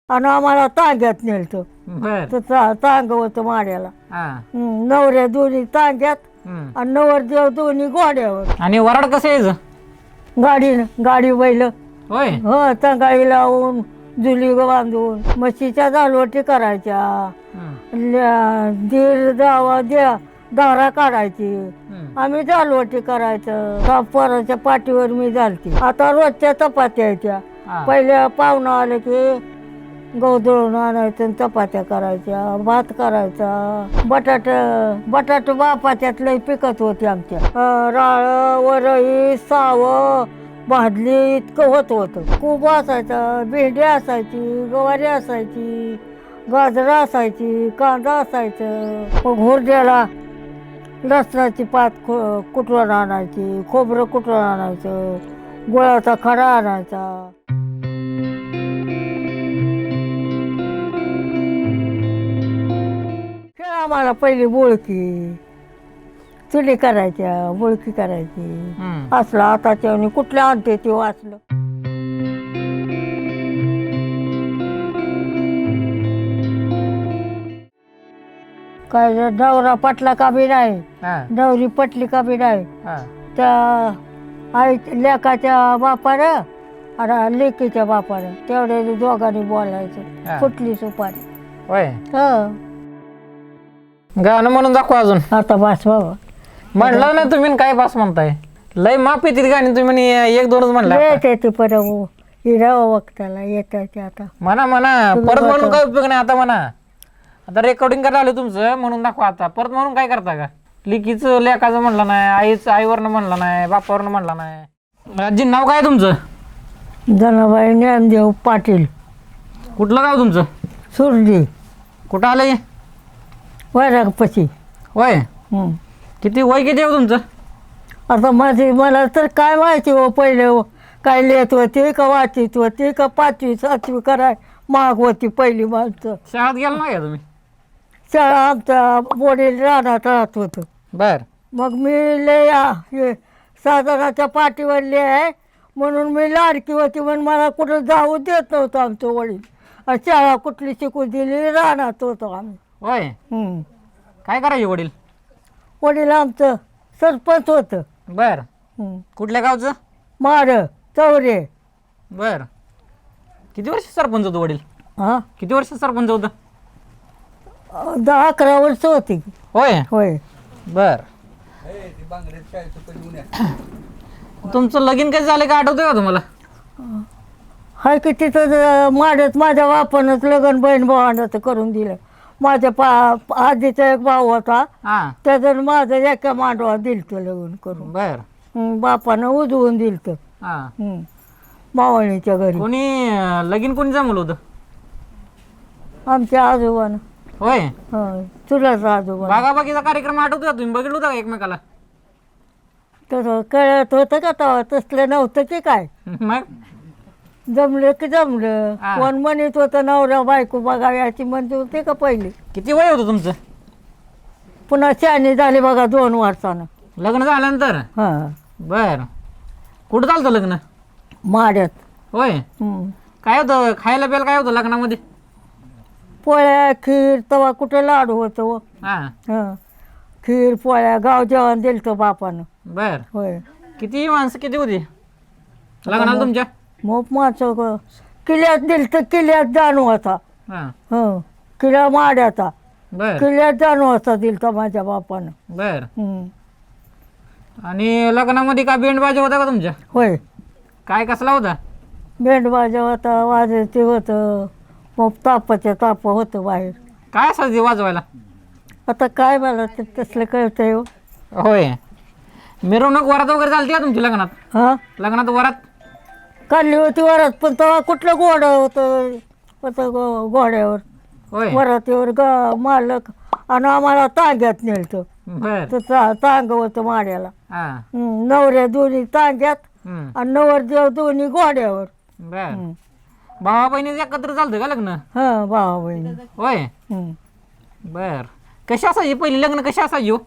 आणि आम्हाला तांग्यात नेलतो. बर तर तांग होतं माड्याला. हा नवऱ्या दोन्ही तांग्यात हम्म. आणि नवरदेव दोन्ही घोड्यावर. आणि वराड कसं यायचं गाडी बैल होय तंगाई लावून जुली बांधून म्हशीच्या जालवटी करायच्या. हम्म. दीड दारा काढायची. हम्म. आम्ही जालवटी करायचं. पोराच्या पाठीवर मी झालती. आता रोजच्या चपात्या यायच्या. हा. पहिल्या पाहुणं आलं की गहू दळून आणायचं आणि चपात्या करायच्या, भात करायचा. बटाट बापाच्यात लय पिकत होती आमच्या. राळ वरई सावं भाजली इतकं होतं. खूप असायचं. भेंडी असायची, गवारी असायची, गाजरं असायची, कांदा असायचं. मग हुरड्याला लसणाची पात कुटून आणायची, खोबरं कुटून आणायचं, गुळाचा खडा आणायचा. आम्हाला पहिली बोळकी चुली करायच्या, बोळकी करायची. हम्म. असलं आताच्या आणि कुठल्या आणते ते वाचलं. काय नवरा पटला का बी नाही, हा. नवरी पटली का बी नाही. हा. त्या आई लेकाच्या बापानं आणि लेकीच्या बापानं तेवढ्या दोघांनी हा. बोलायचं. फुटली सुपारी. होय हं गाणं म्हणून दाखवा अजून. आता बस बाबा. म्हणलं ना तुम्ही काय पास म्हणताय लय माफ येतील गाणी तुम्ही एक दोनच म्हणला येते ते परत हिराव वक्ताला येत ते आता. म्हणा म्हणा तुम्ही परत म्हणून बघा. काय उपयोग नाही. आता म्हणा आता रेकॉर्डिंग करायला आलं तुमचं म्हणून दाखवा. आता परत म्हणून काय करता का लिकीचं लेकाचं म्हणलं नाही, आईवरनं म्हणलं नाही, बापावरनं म्हणलं नाही. आजी नाव काय तुमचं? जनाबाई ज्ञानदेव पाटील. कुठलं गाव तुमचं? सुरजी कुठं आलंय? वैरागपशी. होय किती वय किती आहे हो तुमचं? आता मला तर काय माहिती हो पहिले काय लिहित होती का वाचित होती का 5वी 7वी कराय माग होती पहिली माणसं. शाळेत गेला नाही का तुम्ही? शाळा आमच्या वडील रानात राहत होतं. बर मग मी हे साधनाच्या पाठीवरली आहे म्हणून मी लाडकी होती म्हणून मला कुठं जाऊ देत नव्हतं आमचं वडील. आणि शाळा कुठली शिकू दिली रानात होतो आम्ही. होय काय करायचे वडील? वडील आमचं सरपंच होतं. बर कुठल्या गावचं? माड चौरे. बर किती वर्ष सरपंच होतं वडील? हां किती वर्ष सरपंच होतं? 10-11 वर्ष होती. होय होय बर तुमचं लगीन काही झालं का आठवतंय का तुम्हाला? हाय की तिथं माड्यात माझ्या बापानंच लग्न बहीण भावानं करून दिलं. माझ्या आधीचा एक भाऊ होता हा त्याचं माझं एका मांडवा दिलतं लग्न करून. बर बापानं उजवून दिलतं हा मावळणीच्या घरी. कोणी लगीन कोणी जमलं होतं? आमच्या आजोबानं. होय चुलाचा आजोबा. बागाबागीचा कार्यक्रम आठवतो का तुम्ही? बघितलं होता का एकमेकाला? तसं कळत होतं का तेव्हा? तसलं नव्हतं की काय. मग जमलं की जमलं. हा. कोण म्हणत होतं नवरा बायको बघा याची म्हणते होते का पहिली. किती वय होतं तुमचं पुन्हा शहाणी झाली बघा 2 वर्षानं. लग्न झाल्यानंतर? हां बर कुठं चालतं लग्न? माड्यात. होय काय होतं खायला प्यायला काय होतं लग्नामध्ये? पोळ्या खीर तवा कुठं लाडू होतं हो. हा हं खीर पोळ्या गाव जेवण दिलं तर बापानं. बर होय किती माणसं किती होती लग्नाला तुमच्या? मग माणसं किल्ल्यात दिलं तर किल्ल्यात जाणू होता. हा हं किल्ला माड्याचा. बर किल्ल्यात जाणू होता दिलं तर माझ्या बापानं. बर आणि लग्नामध्ये का बेंड बाजा होता का तुमच्या? होय काय कसला होता? बेंडबाजा होता वाजते होतं. मग तापाच्या ताप होतं बाहेर. काय असायचं वाजवायला? आता काय मला ते तसलं कळतंय हो. होय मिरवणूक वरात वगैरे चालते का तुमच्या लग्नात? हां लग्नात वरात काढली होती वरात पण तेव्हा कुठलं घोडं होतं घोड्यावर. होय वरातीवर मालक आणि आम्हाला तांग्यात नेलतं. बर तर तांग होतं माड्याला. हा नवऱ्या दोन्ही तांग्यात हम्म. आणि नवरदेव दोन्ही घोड्यावर. बर भावा बहिणीचं एकत्र चालतं का लग्न? हां भावा बहिणी. होय बर कशी असायची पहिली लग्न? कशी असायची हो?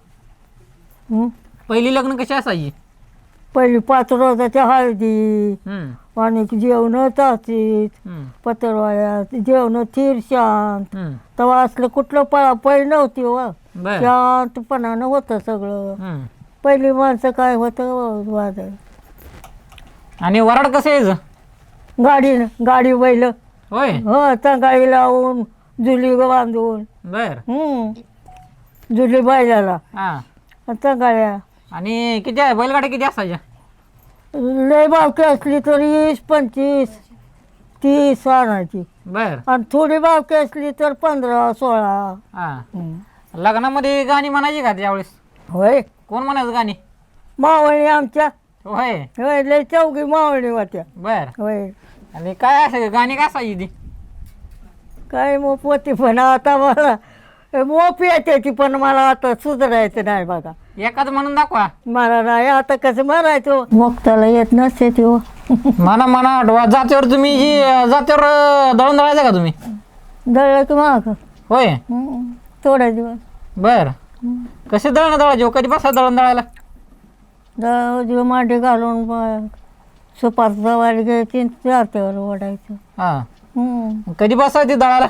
पहिली लग्न कशी असायची? पहिली 5 रोजाच्या हळदी हम्म, आणि जेवण ताचीत हम्म, पत्रवाळ्यात जेवण थीर शांत. हम्म. तेव्हा असलं कुठलं पळापळी नव्हती व बर. शांतपणानं होतं सगळं. हम्म. पहिली माणसं काय होतं वाजाय आणि वराड कसं यायचं? गाडी बैल होय. गाडी लावून जुली बांधून बर. जुली बैलाला हा. गाड्या आणि किती आहे बैलगाड्या किती असायच्या? लय बावकी असली तर 20-25-30 आणायची बर. आणि थोडी बावकी असली तर 15-16. हा. लग्नामध्ये गाणी म्हणायची का त्यावेळेस? होय कोण म्हणायचं गाणी? मावळणी आमच्या होय. होय लय चौघी मावळणी होत्या. बर. होय आणि काय असायचं गाणी काय असायची ती? काय मग पोती पण आता मला मोप येते ती पण मला आता सुधारायचं नाही बघा. एखादं म्हणून दाखवा. मला नाही आता कसं मारायचं मोक्ताला येत नसते ती म्हणा म्हणा आठवा. जात्यावर तुम्ही ही जात्यावर दळण दळायचं का तुम्ही? दळलं की माग होय. थोड्या दिवस बर. कसे दळण दळायचे? कधी बसा दळण दळायला? जीव मांडी घालून सुपारचा वारी घ्यायची जात्यावर ओढायचं. हा. कधी बसायची दळायला?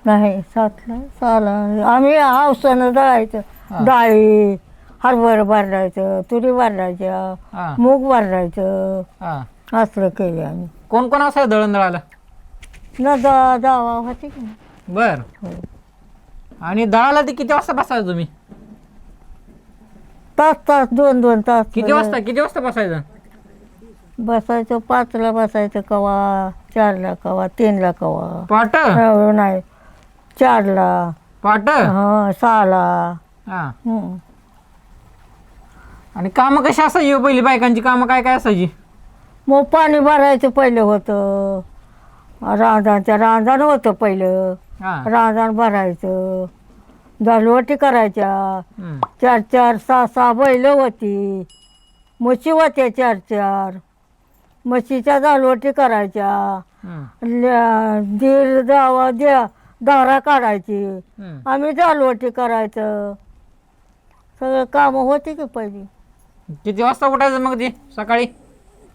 नाही साला आम्ही हावसानं दळायचं. डाळी हरभर बांधायचं, तुरी बांधायच्या, हा. मूग बांधायचं हा. असलं केले आम्ही. कोण कोण असायचं दळण दळायला? न जावा होते की नाही. बर. आणि दळायला ते किती वाजता बसायचं तुम्ही? तास 2-2 तास किती वाजता बसायचं? बसायचं 5ला बसायचं कवा 4ला कवा 3ला कवा पाट नाही 4ला पाट 6ला. हा. आणि कामं कशी असायची पहिली बायकांची कामं काय काय असायची? मग पाणी भरायचं पहिलं होतं. रांजण होतं पहिलं. हा. रांजण भरायचं. दालवटी करायच्या. हम्म. 4-4 6-6 बैल होती. म्हशी होत्या 4-4. म्हशीच्या दालवटी करायच्या. हम्म. दीड दारा काढायची. हम्म. आम्ही दालवटी करायचं. सगळं कामं होती की पहिली. किती वाजता उठायचं मग ते सकाळी?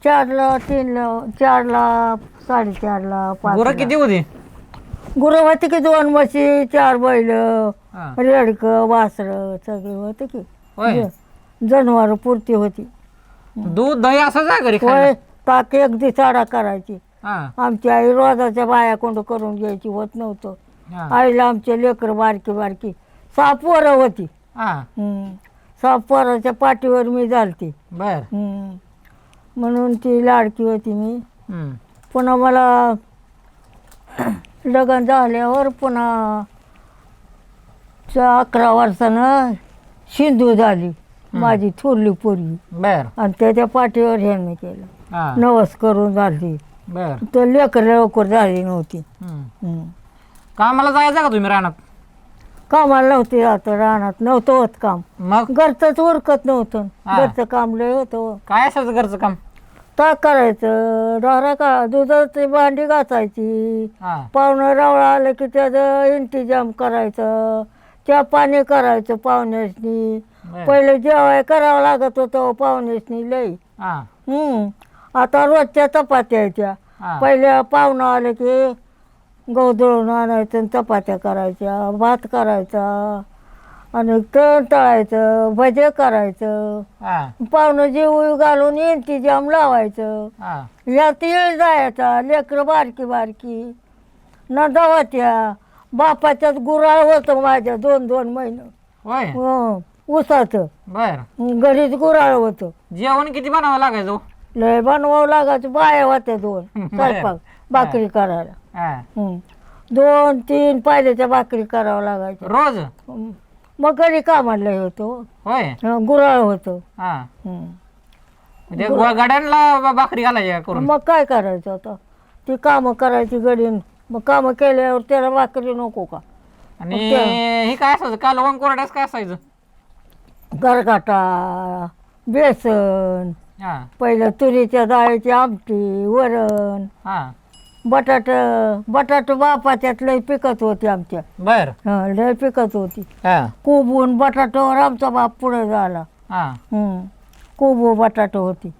4ला 3ला 4ला 4:30ला 5ला. गुरं किती होती? गुरं होती की 2 म्हशी 4 बैल हा. रेडकं वासरं सगळे होते की. होय. जनावर पुरती होती. दूध दही असंच आहे घरी खायला? होय ताक एक दिसाडा करायची. हा. आमची आई रोजाच्या बाया कोंड करून घ्यायची होत नव्हतं. हा. आईला आमचे लेकरं बारकी 6 पोरं होती. हा. 6 पोराच्या पाठीवर मी झालती. बर. म्हणून ती लाडकी होती मी. हम्म. पुन्हा मला लग्न झाल्यावर पुन्हा 11 वर्षानं सिंधू झाली माझी थोरली पोरगी. बर. आणि त्याच्या पाठीवर ह्यानं केलं. हा. नवस करून झाली. बर. तर लेकर लवकर झाली नव्हती. कामाला जायचं का तुम्ही रानात? कामाला नव्हती आता रानात नव्हतं होत काम. मग घरचंच उरकत नव्हतं. हा. घरचं काम लय होतं. काय असायचं घरचं काम? ताक करायचं डारा का दुधाची भांडी घासायची. हा. पाहुणं रावळा आलं की त्याचं इंतजाम करायचं. त्या पाणी करायचं पाहुण्यासनी. बर. पहिले जेवाय करावं लागत होतं पाहुण्यासनी लई. हा. आता रोजच्या चपात्या यायच्या. हा. पहिल्या पाहुणं आलं की गहू दळून आणायचं आणि चपात्या करायच्या भात करायचा आणि तळ तळायचं भजे करायचं. हा. पाहुणं जेव घालून इंतजाम लावायचं. हा. या तीळ जायचा लेकरं बारकी न दवात्या बापाच्यात गुराळ होतं माझ्या 2-2 महिने. होय. उसाचं बर. घरीच गुराळ होतं. जेवण किती बनावं लागायचं? लय बनवावं लागायचं. बाया होत्या 2 बरं. स्वयंपाक भाकरी करायला. हा. 2-3 पायऱ्याच्या भाकरी करावं लागायचं. रोज? मग घरी कामाला होतो. होय. गुराळ होतं. हा. म्हणजे गाड्यांना भाकरी घालायची करून? मग काय करायचं आता ती कामं करायची गडीन. मग कामं केल्यावर त्याला भाकरी नको का? आणि हे काय असायचं कालवण कोरड्यास काय असायचं? गरगाटा बेसन हा. पहिलं तुरीच्या डाळीची आमटी वरण हा. बटाट बापाच्यात लय पिकत होती आमच्या. बर. लय पिकत होती. हा. कोबून बटाट्यावर आमचा बाप पुढे झाला. हा. कोबू बटाटा होती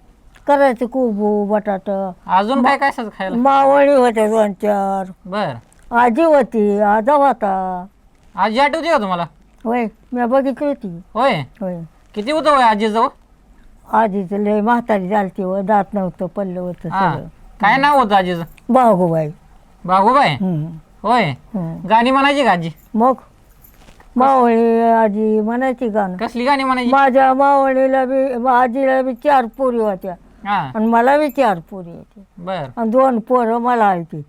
करायचं कोबू बटाटा. अजून काय काय असायचं खायला? मावळी होत्या 2-4. बर. आजी होती आजा होता. आजी आठवते का तुम्हाला? होय मी बघितली होती. होय. होय किती होतं वय आजीजवळ? आजीचं लय म्हातारी झालती व दात नव्हतं पडलं होतं हा. सगळं. काय नाव होतं आजीचं? बागोबाई. बागोबाई. हम्म. होय. हम्म. गाणी म्हणायची का आजी? मग मावळी आजी म्हणायची गाणं. कसली गाणी म्हणायची? माझ्या मावळीला बी आजीला बी 4 पोरी होत्या हा. आणि मला बी 4 पोरी होत्या बर. आणि 2 पोरं मला होती.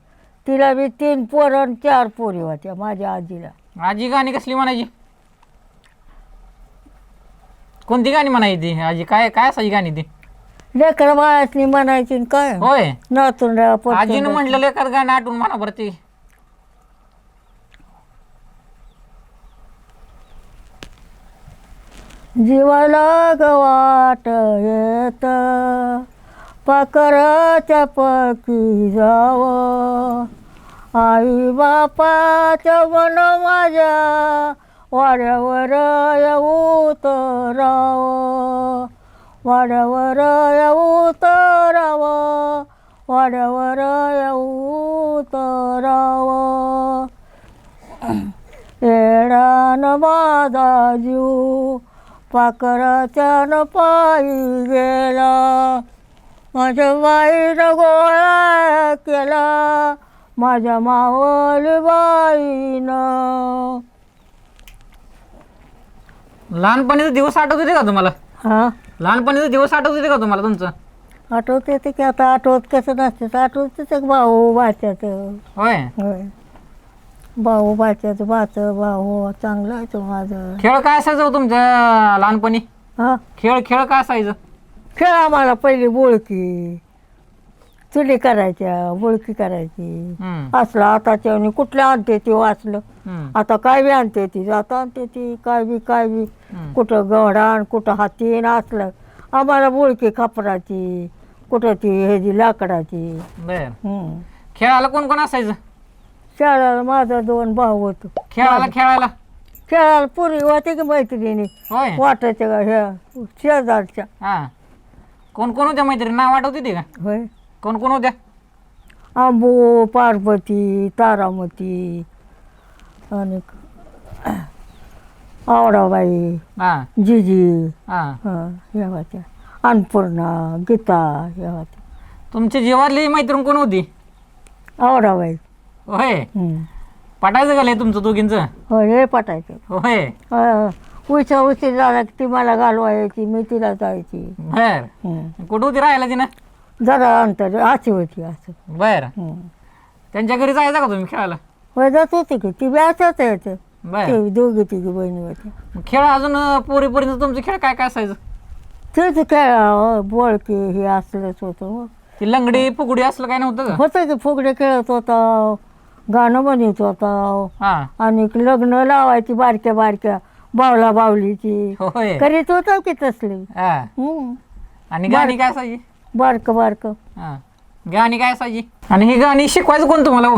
तिला बी 3 पोरं आणि 4 पोरी होत्या माझ्या आजीला. आजी गाणी कसली म्हणायची? कोणती गाणी म्हणायची आजी? काय काय असायची गाणी ती? लेकर बाळासनी म्हणायची आणि काय होय. नातुंडा आजीनं म्हटलं एखादं गाणं आठवून म्हणा बरं ते. जीवाला गवाट येत पाखराच्या पकी जावं आई बापाच्या मन माझ्या वाड्यावर उतरावं वाड्यावर उतरावं वाड्यावर उतरावं येडान माझा जीव पाखराच्या न पायी गेला माझ्या बाईनं गोळा केला माझ्या मावली बाईनं. लहानपणीचे दिवस आठवत होते का तुम्हाला? हा लहानपणीचे दिवस आठवत होते का तुम्हाला तुमचं? आठवते ते की आता आठवत कसं नसतं आठवते ते भाऊ बाच्याचं. होय. होय भाऊ बाच्याचं भाऊ चांगलं आहे तो माझं. खेळ काय असायचं हो तुमच्या लहानपणी? हा खेळ खेळ काय असायचं? खेळ आम्हाला पहिली बोळकी चुली करायच्या बोळकी करायची हम्म. असलं आताच्या कुठल्या आणते ती वाचलं. हम्म. आता काय बी आणते ती आता आणते ती काय बी हम्म. कुठं गवडाण कुठं हातीन असलं. आम्हाला बोळकी खापराची कुठं ती ह्याची लाकडाची. बर. हम्म. खेळायला कोण कोण असायचं? शाळेला माझा 2 भाऊ होतो. खेळायला खेळायला पुरी होते की मैत्रिणी होय. वाटायच्या ह्या शेजारच्या. हा. कोण कोण होत्या मैत्रिणी? नाव आठवते ते का? होय कोण कोण होत्या? आंबो पार्वती तारामती आणि आवडाबाई हा. जिजी हा. ह्या होत्या अन्नपूर्णा गीता ह्या होत्या. तुमच्या जीवातली मैत्रीण कोण होती? आवडाबाई. होय. पटायचं का लय तुमचं दोघींचं? होय हे पटायचं. होय. उशी झाला की ती मला घालवायची मी तिला जायची. बर. कुठं होती राहायला तिनं? जरा अंतर अशी होती असं. बर. त्यांच्या घरी जायचं का तुम्ही खेळायला? होय जात होती की ती बी असंच यायचं. बर. ते 2-3 बहिणी होती. खेळ अजून पोरीपर्यंत तुमचे खेळ काय काय असायचं? तेच खेळ बोळकी हे असलंच होतं. ती लंगडी फुगडी असलं काय नव्हतं का? होतं की फुगडे खेळत होता गाणं म्हणत होता हा. आणि लग्न लावायची बारक्या बारक्या बावला बावलीची होय. करीत होता की तसली. हा. आणि गाणी काय असायची? बारकं बारकं. हा. गाणी काय असायची? आणि ही गाणी शिकवायचं कोण तुम्हाला हो?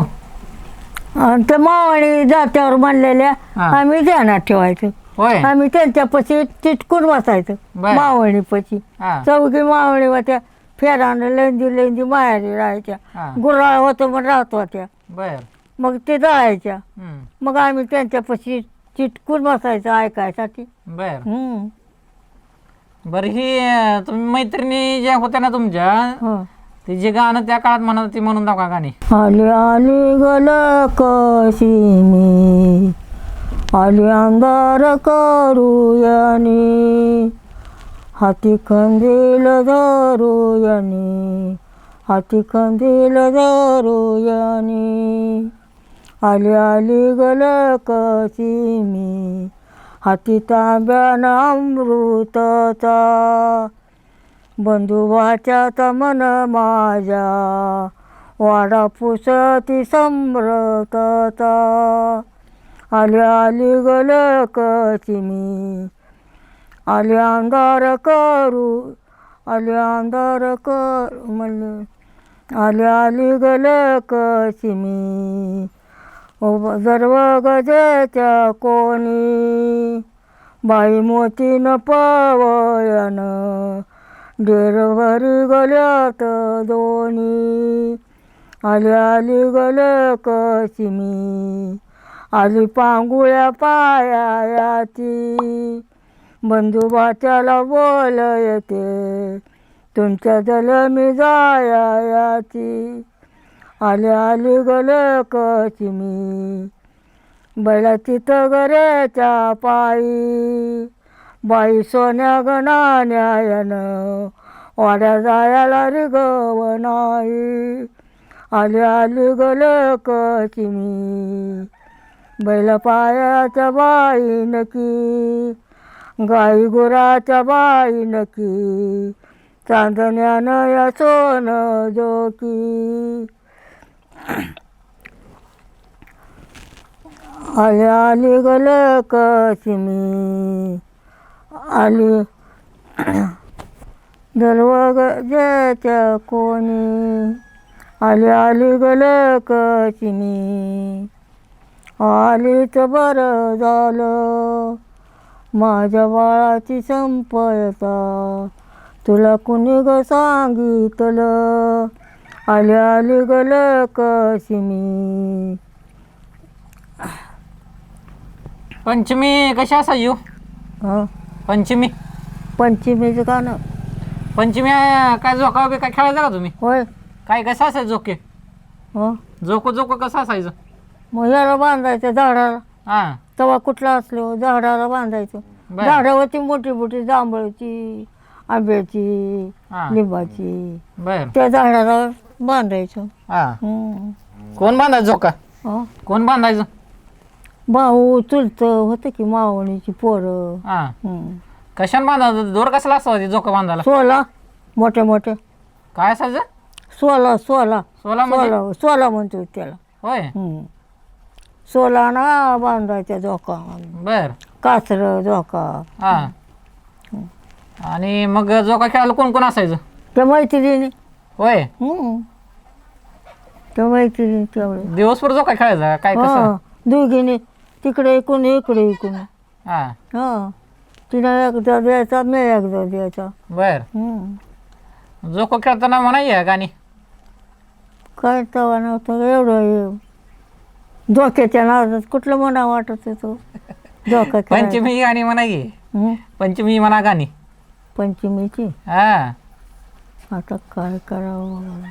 आणि ते मावळी जात्यावर म्हणलेल्या हा. आम्ही ध्यानात ठेवायचं. होय. आम्ही त्यांच्यापाशी चिटकून बसायचं बर. मावळीपाशी. हा. चौघी मावळी होत्या फेरानं लेंदी माहेरी राहायच्या. हा. गुराळ होतं मग राहत होत्या. बर. मग ते जायच्या. हम्म. मग आम्ही त्यांच्यापाशी चिटकून बसायचं ऐकायसाठी. बर. बरं ही तुम्ही मैत्रिणी ज्या होत्या ना तुमच्या हं. ते जे गाणं त्या काळात म्हणत ती म्हणून दाखवा गाणी. आली आली गल कशी मी आली अंधार करूयानी हाती कंदील धरूयानी हाती कंदील धरूयानी आली आली गल कशी मी हाती तांब्यानं अमृताचा बंधुवाच्यात मन माझ्या वाडा पुसती समृतता आली आली गल कशी मी आली अंधार करू आली अंधार करू म्हणलं आली आली गल कशी मी सर्व गजेच्या कोणी बाई मोतीन पवयन डेरभरी गल्यात दोन्ही, आली आली गले कशी मी, आली पांगुळ्या पायाची, बंधुभाच्याला बोल येते, तुमच्या जलमी जायाची, आली आली गले कशी मी, बैलाची तगऱ्याच्या पायी, बाई सोन्या गणान्यायानं वाड्या जायला रिगव नाही, आली आली गले कशी मी, बैल पायाच्या बाई नकी, गाई गुराच्या बाई नकी, चांदण्यानं या सोनं जोकी, आली आली गले कशी मी, आली दरवाजाच्या कोणी, आली आली गले कशी मी, आलीच बरं झालं माझ्या बाळाची संपयता, तुला कुणी ग सांगितलं, आली आली गले कशी मी. पंचमी कशी असायची? हं पंचमी पंचमीचं गाणं पंचमी काय झोका वगैरे काय खेळायचा का तुम्ही? होय. काय कसं असायचं झोके? हं झोको कसं असायचं? मग याला बांधायचं झाडाला, हां तवा कुठला असलो झाडाला बांधायचं. बरं. झाडावरती मोठी मोठी जांभळाची, आंब्याची, हां लिंबाची, बर त्या झाडाला बांधायचं. हां हं. कोण बांधायचं झोका? हं. कोण बांधायचं? भाऊ चुलत होतं की मावणीची पोरं. हां हं. कशाने बांधायचं? दोर कसला असावा झोका बांधायला? सोला मोठे मोठे काय असायचं? सोला सोला सोला म्हणजे? सोला सोला म्हणतो त्याला. होय हं. सोला ना बांधायच्या झोका, बर कासर झोका. हां आणि मग झोका खेळायला कोण कोण असायचं? त्या मैत्रिणी. होय त्या मैत्रिणी तेवढे. दिवसभर झोका खेळायचा काय कसं? हां दोघीने तिकडे इकून इकडे इकून. हां हां तिनं एकदा द्यायचा, मी एकदा द्यायचा. बर झोको खेळताना म्हणाय गाणी? काय तवा नव्हतं एवढं हे धोक्याच्या नादात कुठलं म्हणा वाटत होतं धोका खेळायचा. पंचमी गाणी म्हणाय. हं. पंचमी म्हणा गाणी. पंचमीची हां आता काय करावं मला,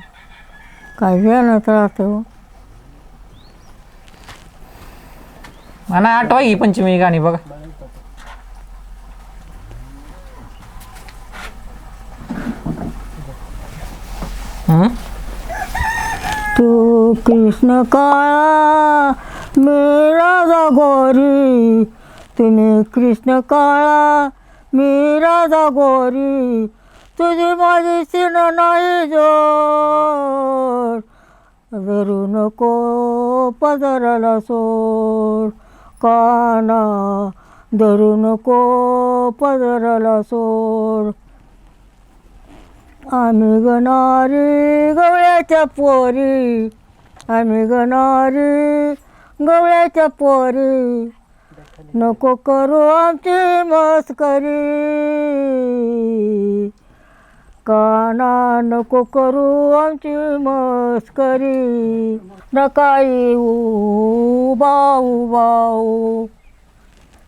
काय ध्यानात राहतं. म्हणा आठवा ही पंचमी गाणी बघा. तू कृष्ण काळा मी राधा गोरी, तुम्ही कृष्ण काळा मी राधा गोरी, तुझी माझी सीन नाही जोड, धरू नको पदराला सोड, काना धरू नको पदराला सोड. आम्ही गणारी गवळ्याच्या पोरी, आम्ही गणारी गवळ्याच्या पोरी, नको करू आमची मस्करी, काना नको करू आमची मस्करी. नका येऊ भाऊ भाऊ,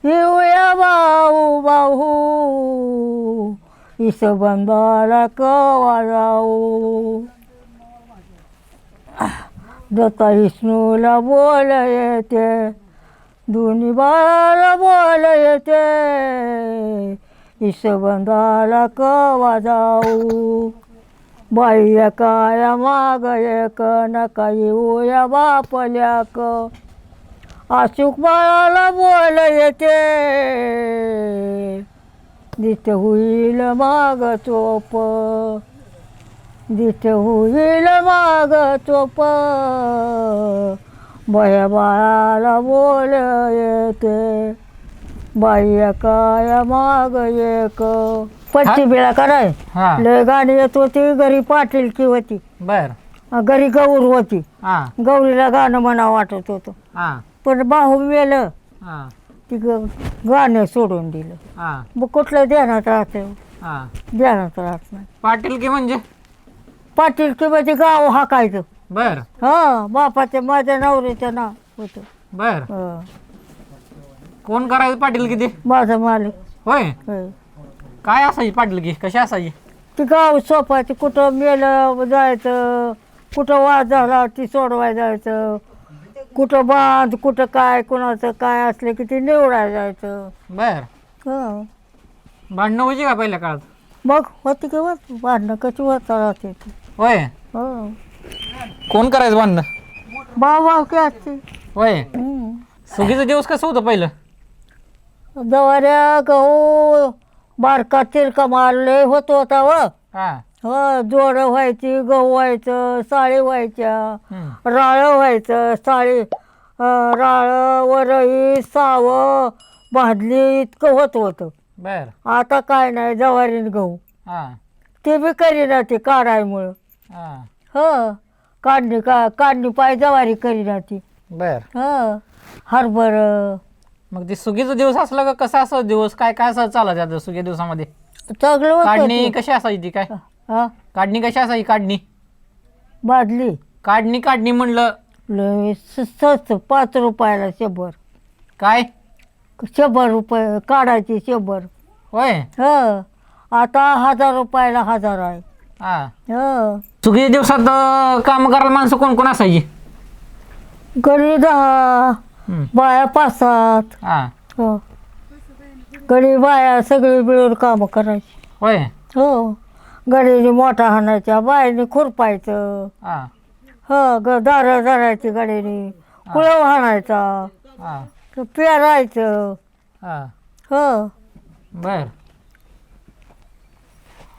येऊया भाऊ भाऊ, इसबंदाला कवा जाऊ. दत्ता विष्णूला बोल येते, दोन्ही बाळाला बोल येते, इसबंदाला कवा जाऊ. बाई एकाया माग एक, नका येऊया बापल्याक, अशोक बाळाला बोल येते, दित होईल माग चोप, दित होईल माग चोप, बाया बाळाला बोल येते, बाई एकाया माग एक. पच्ची बिळा कराय हां लय गाणी येत होती. घरी पाटीलकी होती, बर घरी गौर होती. हां गौरीला गाणं म्हणा वाटत होतं, हां पण भाऊ मेलं हां ती गाणं सोडून दिलं. हां मग कुठलं ध्यानात राहतं. हा ध्यानात राहत नाही. पाटील की म्हणजे पाटील की म्हणजे गाव हाकायचं. बर हा बापाच्या माझ्या नवऱ्याचं नाव होतं. बर हं. कोण करायचं पाटील किती माझा मालक. होय हं. काय असायची पाटील की कशी असायची ती गाव सोपायची, कुठं मेलं जायचं, कुठं वाद झाला ती सोडवाय जायचं, कुठं बांध कुठं काय कुणाचं काय असलं की ते निवडायला जायचं. बर हं. भांडणं व्हायची का पहिल्या काळात मग होती की होत भांडणं कशी होत राहते ती. होय हो कोण करायचं भांडणं भाव की असते. होय सुगीचा दिवस कसं होतं पहिलं जवाऱ्या गहू बारका चिरका मारले होत होता व हा हो जोडं व्हायची, गहू व्हायचं, साळी व्हायच्या, हम्म. राळं व्हायचं, साळी राळं वरई सावं भाजली इतकं होत होतं. बर आता काय नाही जवारीन गहू हा ते बी करीना ते काढायमुळं. हा हो काढणी पाय जवारी करीना ती. बर हो हरभर मग ते सुगीचा दिवस असला का कसा असा दिवस काय काय असं चालत त्या सुगीच्या दिवसामध्ये चांगलं होतं काढणी ते. कशी असायची ती काय हा काढणी कशी असायची काढणी भाजली काढणी म्हणलं लय स्वस्त 5 रुपयाला 100. काय 100 रुपये काढायची 100. होय हो आता 1000 रुपयाला 1000 आहे. हा हो सुगीच्या दिवसात काम करायला माणसं कोण कोण असायची गडी 10 हम्म. बाया 5-7. हा हो गडी बाया सगळी मिळून कामं करायची. होय हो गडीने मोठा हाणायच्या बायाने खुरपायचं. हा हो दारं धरायची गडीने कुळव हाणायचा हा पेरायचं. हा हो बर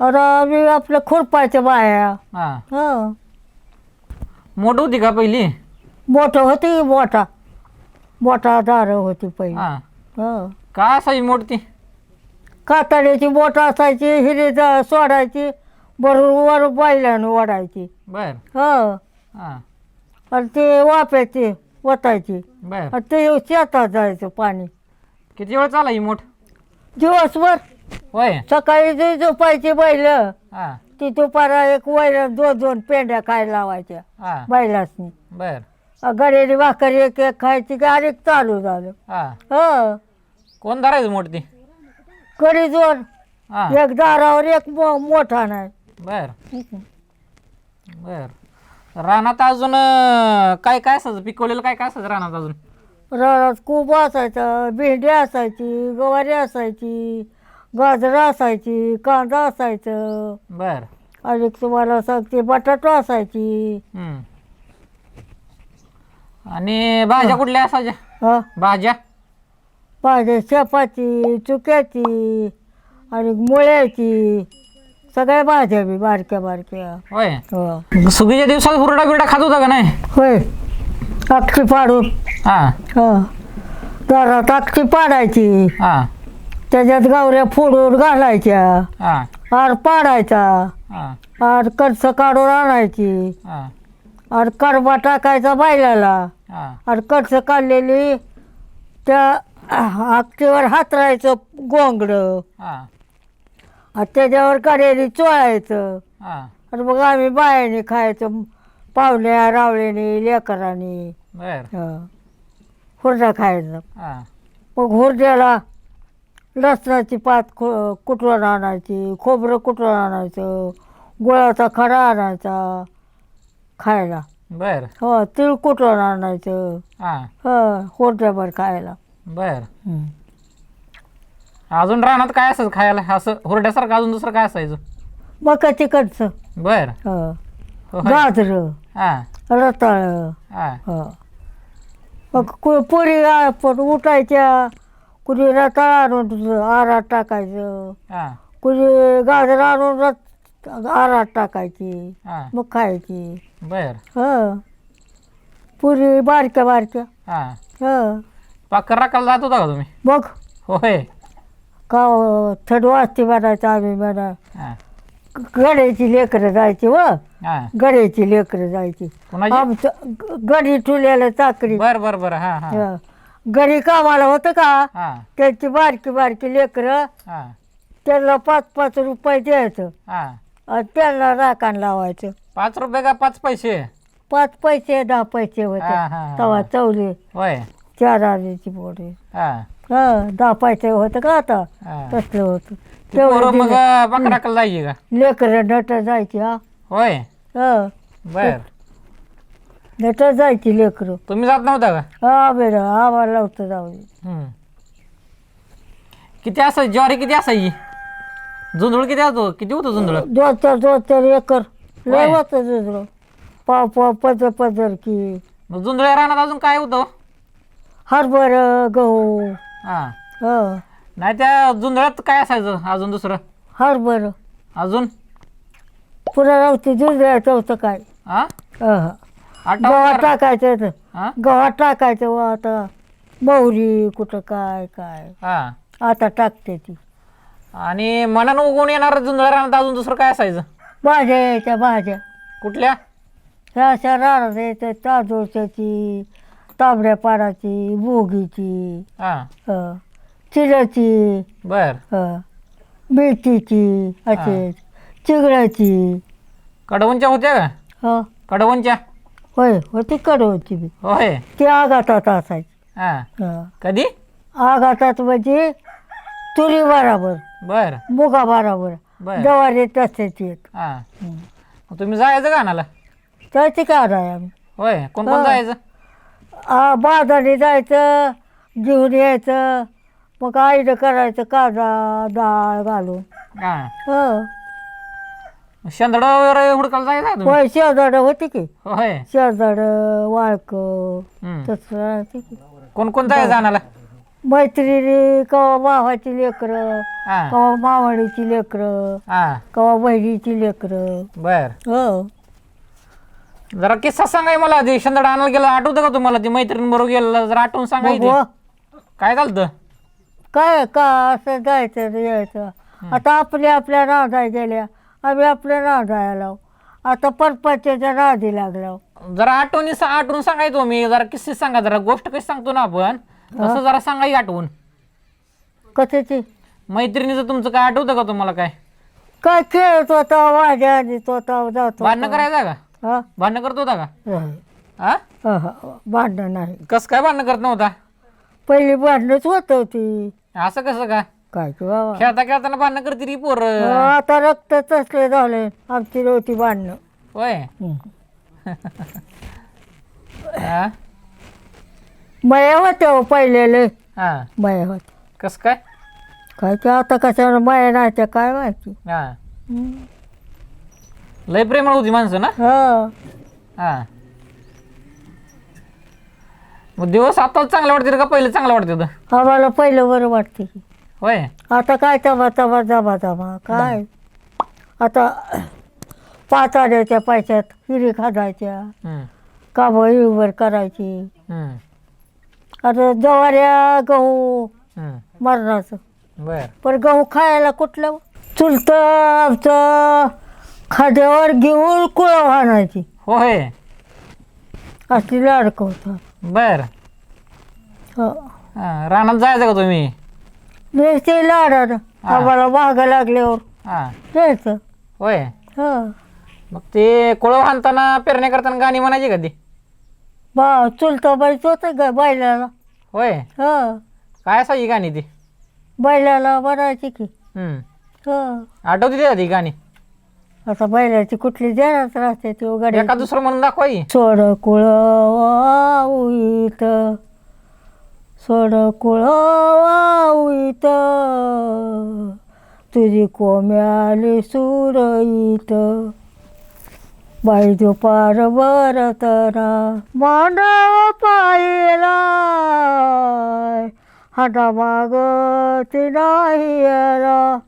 अरे मी आपलं खुरपायच्या बाया. हा हो मोठ होती का पहिली मोठं होती मोठा दारं होती पहिली. हा हो काय असायची मोठ ती कातड्याची बोट असायची हिरी सोडायची बरोबर वर बैलानं ओढायची. बर हो हा आणि ते वाप्याची वतायची बर आणि ते शेतात जायचं पाणी किती वेळ चालायची मोठ दिवसभर. होय सकाळी जे झोपायची बैल हा ती दुपारा एक वैर 2-2 पेंड्या खायला लावायच्या हा बैलासनी. बर गडेरी भाकर एक खायची की अरे चालू झालं. हा हो कोण धरायचं मोठ ती कडी 2 हा एक दारावर एक मोठा नाही. बर बर रानात अजून काय काय असायचं पिकवलेलं काय काय असायचं रानात अजून रानात खूप असायचं, भेंडी असायची, गवारी असायची, गाजरं असायची, कांदा असायचं बर आणि तुम्हाला सांगते बटाटो असायची. हम्म. आणि भाज्या कुठल्या असायच्या हा भाज्या भाज्या शेपाची, चुक्याची आणि मुळ्याची सगळ्या भाज्या बी बारक्या बारक्या. होय हो सुगीच्या दिवसात हुरडा बिरडा खात होता का नाही होय अख्खी पाडून. हा हा दारात अख्खी पाडायची, हा त्याच्यात गावऱ्या फोडून घालायच्या, हा आर पाडायचा, हा आर कणस काढून आणायची, हा आर कडबा टाकायचा बैलाला, हा आर कणस काढलेली त्या अख्खीवर हातरायचं गोंगडं हा आणि त्याच्यावर कडेने चोळायचं हा आणि मग आम्ही बायाने खायचं पाहुण्या रावळ्याने लेकरांनी. बर हुरडा खायचा. हा मग हुरड्याला लसणाची पात कुटून आणायची, खोबरं कुटून आणायचं, गुळाचा खडा आणायचा खायला. बर हो तीळ कुटून आणायचं. हा हो हुरड्याभर खायला. बर अजून रानात काय असायचं खायला असं हुरड्यासारखं अजून दुसरं काय असायचं मकाची कणसं, बर हो होय. गाजरं, हा रताळ. हा हो मग पुरी पण उठायच्या, कुणी रताळ आणून आरात टाकायचं, हा कुणी गाजर आणून आरात टाकायची, हा मग खायची. बर हो पुरी बारक्या बारक्या. हा हो पाकर राखायला जात होता का तुम्ही मग होय का थंड वाजते म्हणायचं आम्ही म्हणा. हा गड्याची लेकरं जायची व हा गड्याची लेकरं जायची. कोणाची आमचं गडी ठुल्याला चाकरी. बर बर बर हा हा हं. गडी कामाला होतं का हा त्यांची बारकी बारकी लेकरं हा त्याला 5-5 रुपये द्यायचं हा आणि त्याला राखण लावायचं. 5 रुपये का 5 पैसे? 5 पैसे 10 पैसे होते हा, हा, तवा चवले होय 4 आण्याची पोटे. हा 10 पैसे होतं का आता हा. तसलं होतं. ती पोरं मग तेवढं बकराकडे जायची का? लेकरं नट जायची. होय बर. नट जायची लेकरं. तुम्ही जात नव्हता का? बेडा आम्हाला लावतं जाऊ दे. हम्म. किती असायची ज्वारी? किती असायची? जुंधळ किती असतो? किती होतं जुंधळ? 2-4 एकर लय होय. होतं दुसरं. पाव पदर की मग जुंधळ्या रानात अजून काय होतं? हरभर गहू. हा हं नाही त्या जुंधळ्यात काय असायचं अजून दुसरं? हरभर अजून पुन्हा रावती दूध द्यायचं होतं काय. हा गव्हात आठवण टाकायचं. हा गव्हात टाकायचं व आता मोहरी कुठं काय काय हा. आता टाकते ती. आणि मनानं उगवून येणार जुंधळ्या रानात अजून दुसरं काय असायचं? भाज्या यायच्या भाज्या कुठल्या? ह्या अशा रानात यायच्या तांदूळच्याची, तांबड्या पाडाची, भोगीची, हा चिल्याची, बर. मेथीची, असे चिगळाची. कडवणच्या होत्या का? कडवणच्या होय होती कडवची बी. होय. ती आघातात असायची. हा कधी? आघातात म्हणजे तुरी बराबर, बर मुगा बराबर, बर. जवारी तसेच येत. हा मग तुम्ही जायचं का आणायला? त्याची काय आहे आम्ही. होय कोण कोण हा. जायचं? बाजारी जायचं, घेऊन यायचं, मग आईनं करायचं कांदा डाळ घालून. हा शेंदड वगैरे हुडकायला जायचं का तुम्ही? होय शेजाड होती की. होय. शेजाड वाळक हम्म. तसं राहते की. कोण कोण जायचं आणायला? मैत्रिणी कवा भावाची लेकरं, हा कवा मावळीची लेकरं, हा कवा बहिणीची लेकरं. बर. हो जरा किस्सा सांगाय मला. ते शेंदड आणायला गेला आठवतं का तुम्हाला? ती मैत्रीण बरोबर गेला जरा आठवून सांगायची. बघू काय झालं? काय का असं जायचं यायचं. आता आपल्या नादाय गेल्या, आम्ही आपल्या नादाया लाव. आता परपंचाच्या नादी लागला. जरा आठवून सांगायचो मी. जरा किस्से सांगा. जरा गोष्ट कशी सांगतो ना आपण तसं जरा सांगाय आठवून. कशाची मैत्रिणीचं तुमचं काय आठवतं का तुम्हाला? काय काय खेळत होता, वाजा आणत होता, जातो. भांडणं करायचं का? हा भांडणं करत होता का? नाही. हा भांडण नाही. कस काय भांडणं करत नव्हता? पहिली भांडणच होत होती. असं कसं का? काय की बाबा. खेळता खेळताना भांडणं करते री पोर. आता रक्त तसले झाले आमची नव्हती भांडणं. होय. हा मया होत्या पहिलेले. हा मया होत्या कस काय? काय की आता कशाला माया नाही त्या काय माहिती. हा लय प्रेमळ होती माणसं ना. हा हा मग दिवस आता चांगलं वाटते का पहिले चांगलं वाटत होतं? आम्हाला पहिलं बरं वाटते की. होय. आता काय तमा तमा जमा जमा काय. आता 5 आण्याच्या पैशात हिरी खाजायच्या, हम्म, कामं हिरभर करायची. हम्म, आता जवाऱ्या गहू हम्म. मरणाचं. बर. पण गहू खायला कुठलं. चुलतं आमचं खाद्यावर घेऊन कुळं आणायची. होय. असली लाडकं होतं. बर. हो हा, रानात जायचं का तुम्ही? न्यायचे लाडानं. हा. आम्हाला मागं लागल्यावर हा न्यायचं. होय. हो मग ते कोळं हाणताना पेरण्या करताना गाणी म्हणायची का ती? चुलतं बाईच होतं ग बैलाला. होय. हो काय असायची गाणी ती? बैलाला बनायची की. हम्म. हो आठवते का ती गाणी? आता बैलाची कुठली देण्यात राहते ती उघड. एका दुसरं म्हणून दाखवाई. सोड कुळ वाऊत, सोड कुळ वाऊत, तुझी कोम्याली सुरईत, बाई दुपार बरतना मांडव पाहिला, हाता मागती नाही याला,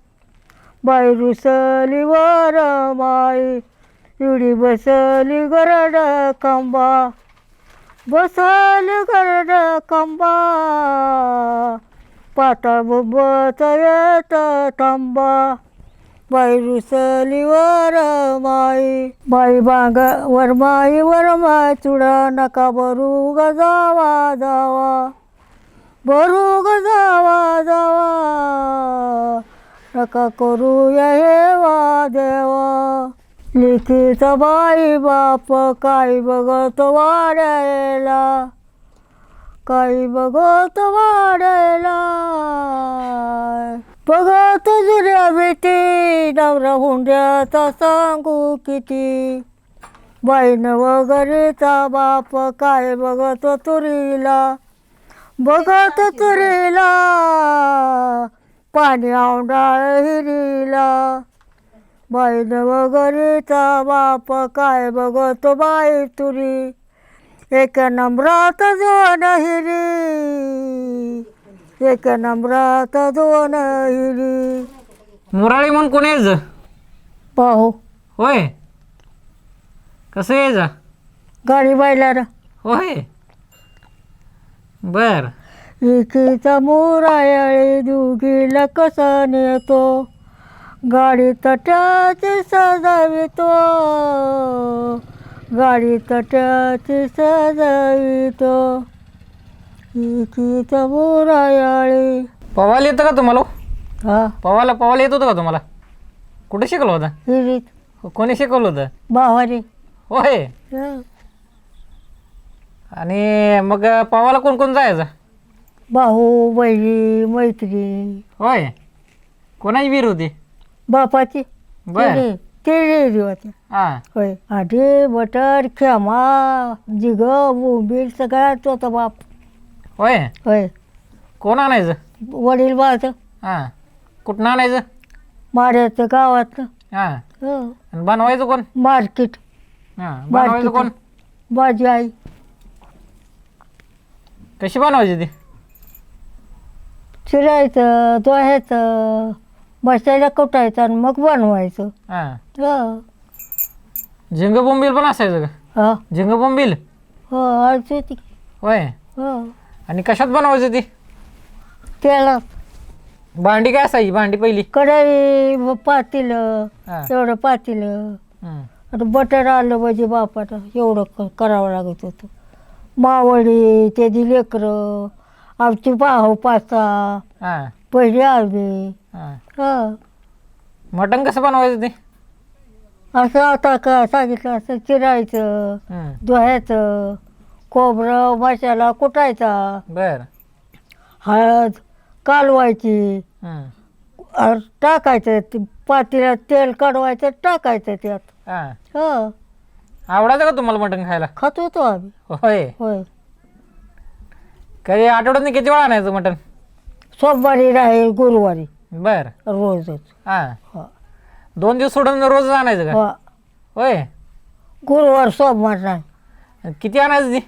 बाई रुसली वर माई, एवढी बसली गरड कंबा, बसली गरड कंबा, पाता बुंबत येत थांबा, बाई रुसली वर माई, बाई बांग वर माई चुडा नका भरू ग जावा जावा, भरू ग जावा जावा, नका करूया हे वा देवा. लिखीचा बाई बाप काही बघत वाढायला, काही बघत वाढायला. बघत जुऱ्या भीती नवरा हुंड्याचा सांगू किती. बाईन वगैरेचा बाप काय बघत तुरीला, बघत तुरीला. पाणी औंडाळ हिरीला. बाईन वगैरेचा बाप काय बघत बाई तुरी. एक नंबरात दोन हिरी, एक नंबरात दोन हिरी. मुराळी म्हणून कोण यायचं? पाहू होय. कसं यायचा? गाडी बैलाला. होय. बर. एकीचा मुरायाळी दुगीला कसा नेतो, गाडी तट्याची सजावितो, गाडी तट्याची सजावितो. एकीचा मुरायाळी. पवायला येतं का तुम्हाला? हा पवायला येत होतं का तुम्हाला? कुठे शिकवलं होतं? हिरीत कोणी शिकवलं होतं? बावारी. होय. आणि मग पवायला कोण कोण जायचं? भाऊ बहिणी मैत्री. होय. कोणाची विहीर होती? बापाची. बर. तिळी होती. हां. होय. आधी बटर खेमा जिग बोंबील सगळ्याच होता बाप. होय. होय. कोण आणायचं? वडील बाळचं. हां. कुठनं आणायचं? माऱ्याचं गावातलं. हां. हो. आणि बनवायचं कोण? मार्केट. हां. बनवायचं कोण? माझी आई. कशी बनवायची ती? चिरायचं धुवायचं बसायला कुटायचं आणि मग बनवायचं. हां. हो. झिंग बोंबील पण असायचं का? हा. झिंग बोंबील. हो आळची होती. होय. हो. आणि कशात बनवायची ती? त्याला भांडी काय असायची? भांडी पहिली? कढई पातेलं. हां. एवढं पातेलं. हं. आता बटर आलं म्हणजे बापाला एवढं करावं लागत होतं. मावळी त्याची लेकरं आमची भाऊ पाचा हां. पहिले आले. हां. हा. मटण कसं बनवायचं ते? असं आता का सांगितलं असं चिरायचं हं. धुवायचं खोबरं मसाला कुटायचा बर. हळद कालवायची हं. टाकायचं पातेल्यात तेल काढवायचं टाकायचं त्यात. हां. हो. आवडायचं का तुम्हाला मटण खायला? खात होतो आम्ही. होय. होय. कधी आठवड्यात किती वेळा आणायचं मटण? सोमवारी राहील गुरुवारी बर. रोजच. हां. हो. 2 दिवस सोडून रोज आणायचं का? हो. होय. गुरुवार सोमवार नाही. किती आणायचं ती?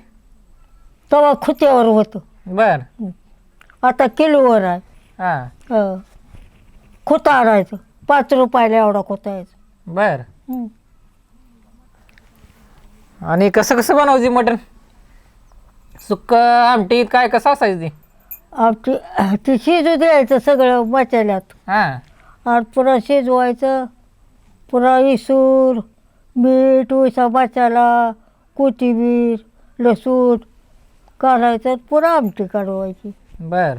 तेव्हा खुत्यावर होतं. बर. आता किलोवर आहे. हां. हो. खुता आणायचं 5 रुपयाला एवढा खुता यायचा. बर. हं. आणि कसं कसं बनवायची मटण? सुक्क आमटी काय कसं असायचं ती? आमची ती शिजू द्यायचं सगळं मसाल्यात. हां. आणि पुन्हा शिजवायचं. पुन्हा इसूर मीठ उसा मसाला कोथिंबीर लसूण काढायचं. पुन्हा आमटी काढवायची. बर.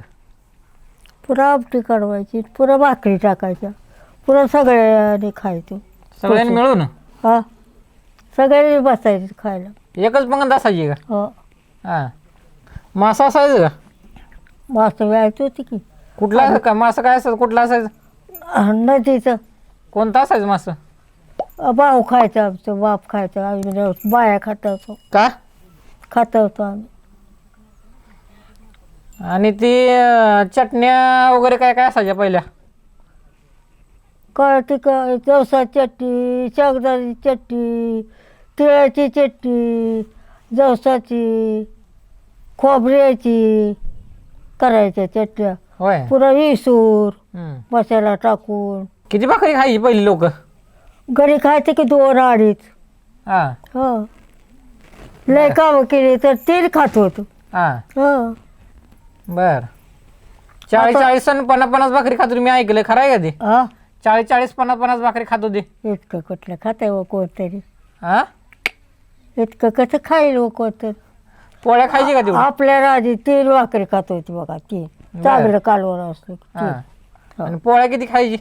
पुन्हा आमटी काढवायची. पुन्हा भाकरी टाकायच्या. पुन्हा सगळ्यांनी खायचं. सगळ्यांनी मिळून? हा. सगळ्यांनी बसायचं खायला. एकच पंगत असायची का? हो. हां. मासा असायचं का? मासं व्यायचं होती की कुठला का मासा काय असायचं? कुठला असायचं? नदीचं. कोणता असायचं मासा? भाऊ खायचं आमचं बाप खायचं आम्ही बाया खात होतो. का? खात होतो आम्ही. आणि ती चटण्या वगैरे काय काय असायच्या पहिल्या? कळती जवसाची चटणी शेंगदाण्याची चटणी तिळाची चटणी जवसाची खोबऱ्याची करायच्या चटण्या. होय. पुन्हा इसूर हं. मसाला टाकून. किती भाकरी खायची पहिली लोक? घरी खायचे की 2 अडीच. हां. हो. लय कामं केली तर 3 खात होतो. हां. हो. बर. 40 आणि 50 भाकरी खात होती मी ऐकलंय. खरं आहे का ते? हा. 40 50 भाकरी खात होती? इतकं कुठलं खाताय व कोणतरी. हां. इतकं कसं खाईल व कोणतरी. पोळ्या खायची का ती? आपल्या राजी 3 भाकरी खात होती बघा 3. चांगलं कालवण असलं की 3. हां. आणि पोळ्या किती खायची?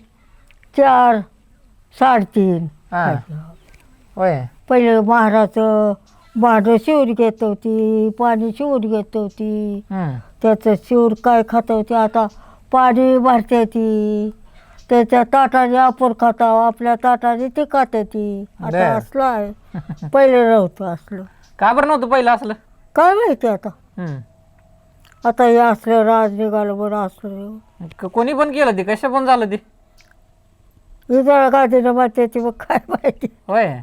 4 3.5 हा होय पहिले महाराचं भांडं शिवर घेत होती, पाणी शिवर घेत होती, हम्म. त्याचं शिवर काय खात होती, आता पाणी भरते ती, त्याच्या ताटाने आपण खाताव, आपल्या ताटाने ती खाते ती. आता बरं. असलं आहे, पहिले नव्हतं असलं. का बरं नव्हतं पहिलं असलं? काय माहिती आता, हम्म. आता हे असलं राज निघालं बरं असलं. कोणी पण केलं ते, कशा पण झालं ते? विजळ गादीनं माहिती ती, मग काय माहिती. होय,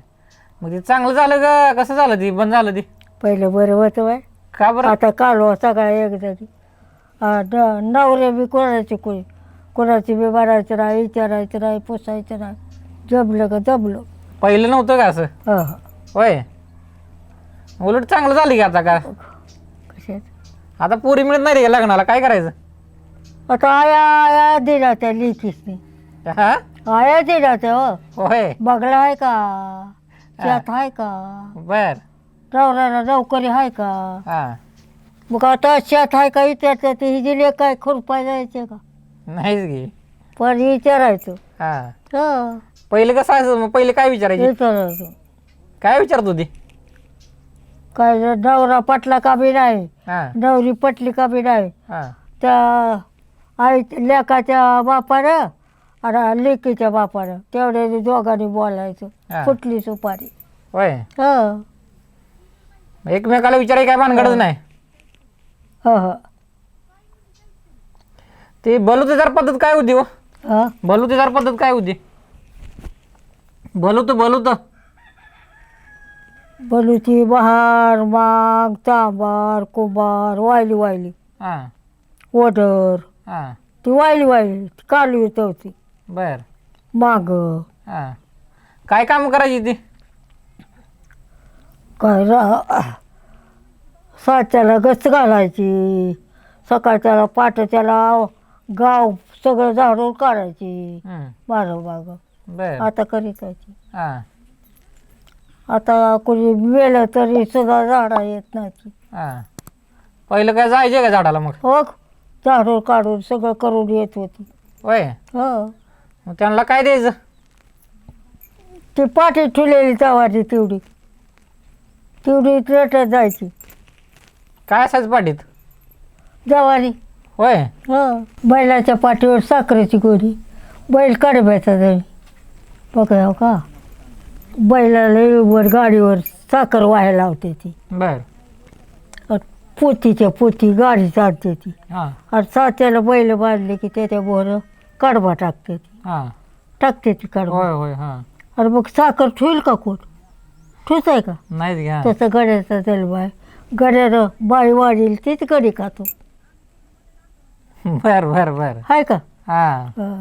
मग ते चांगलं झालं का कसं झालं ते बंद झालं ते? पहिलं बरं होतं बाय, का बरं? आता कालवा सगळा एक जागी. नवरे बी कोणाची कोणाची बी भरायचं नाही, विचारायचं नाही, पुसायचं नाही, जमलं का जमलं. पहिलं नव्हतं का असं? हा होय, उलट चांगलं झालं की आता का? कशात आता पोरी मिळत नाही रे लग्नाला, काय करायचं? आता आया दिला त्या लिखीसनी, हा आया दिला त्या. हो, होय, बगला आहे का, शेत आहे का, बर. नवऱ्याला नोकरी आहे का. हा मग आता शेत आहे का विचारतात, ही दिले काय खुरपाय जायचे का, नाहीच की. पण विचारायचं. हा हो, पहिले कसं असायचं मग? पहिले काय विचारायचे? विचारायचं काय विचारत होती? काय नवरा पटला का बी नाही, हा नवरी पटली का बी नाही, हा त्या आई लेकाच्या बापानं आणि लेकीच्या बापानं तेवढ्या दोघांनी बोलायचं. हा. फुटली सुपारी. होय, हो एकमेकाला विचारायची काय भानगडच नाही. हो हो ते बलुतेदार पद्धत काय होती हो? हा. बलुतेदार पद्धत काय होती? बलुत बलूची बहार माग तांबार कुंभार वायली वायली हा ओढर हा ती वायली ती कालवी होती बर. माग. हा काय काम करायची ती? काय साच्याला गच घालायची, सकाळच्याला पाटाच्याला गाव सगळं झाडून काढायची हम्म. माग. बर. आता करीतायची. हा आता कोणी मेलं तरी सुद्धा झाडा येत नाही. हा पहिलं काय जायचे का झाडाला मग? हो, झाडून काढून सगळं करून येत होती. होय, हो, मग त्यांना काय द्यायचं? ती पाठी ठेवलेली तवाची तेवढी रटत जायची काय असायचं पाठीत? जवारी. होय, हो, बैलाच्या पाठीवर साखरेची गोडी, बैल कडब्याचा जाई बघा हो का, बैलाला वर गाडीवर साखर व्हायला लावते ती, बर. पोतीच्या पोती गाडी चालते ती, हा आणि सात्याला बैल बांधले की त्याच्या बोर कडबा टाकते ती कडबा. होय होय. हा आणि मग साखर ठेवईल का कोण, ठेवच आहे का. नाहीच घ्या. तसं गड्याचा जन्म आहे, गड्यानं बाई वाढील तीच गडी खातो. बर बर बर. आहे का. हा हा.